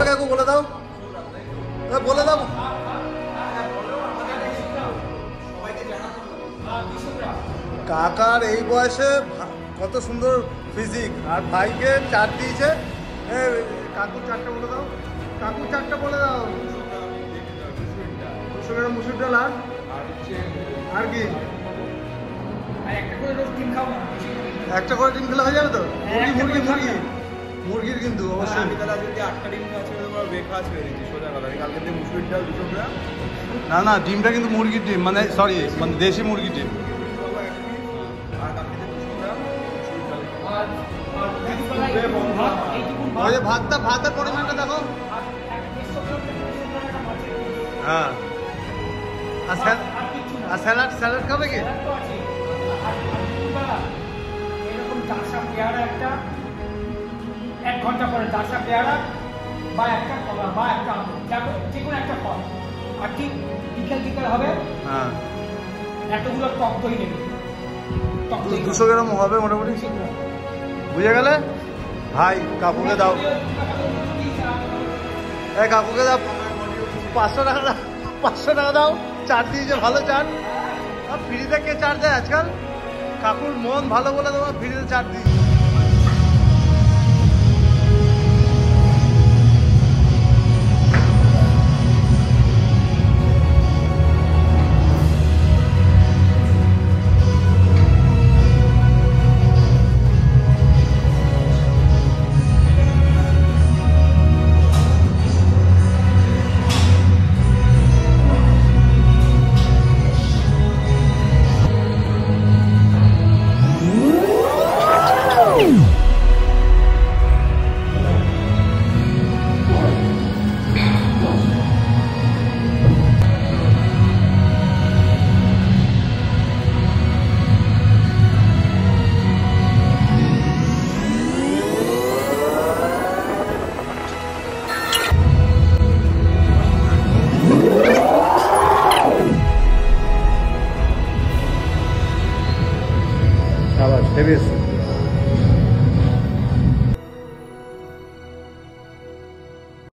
কাকু বলে দাও, বলে দাও। কাকার এই বয়সে কত সুন্দর ফিজিক, আর ভাইকে 4 দিয়েছে। কাকু 4টা বলে দাও, কাকু 4টা বলে দাও। 200 গ্রাম মুসুর ডাল আর কি একটা করে ডিম খেলে হয়ে যাবে তো? মুরগি মুরগি মুরগির কিন্তু অবশ্যই। আমি তাহলে যদি 8টা ডিম খাচ্ছি তোমার ব্রেকফাস্ট হয়ে গেছে সোজা কথা। কালকে থেকে মুসুর ডাল 200 গ্রাম। না না, ডিমটা কিন্তু মুরগির ডিম, মানে সরি মানে দেশি মুরগির ডিম। ওই যে ভাতের পরিমাণটা দেখো। হ্যাঁ, আর স্যালাড খাবে কি? এরকম 4টা পেয়ারা, একটা 1 ঘন্টা পরে 4টা পেয়ারা বা একটা কলা বা একটা যে কোনো একটা ফল। আর ঠিক বিকেল হবে। হ্যাঁ, এতগুলো টক দই নেবে। 200 গ্রাম হবে মোটামুটি। বুঝে গেলে ভাই? কাকুকে দাও, কাকুকে দাও 500 টাকা দাও, 500 টাকা দাও। 4 দিয়েছে, ভালো 4। আর ফ্রিতে কে 4 দেয় আজকাল? কাকুর মন ভালো বলে তোমার ফ্রিতে 4 দিয়েছে। হেভি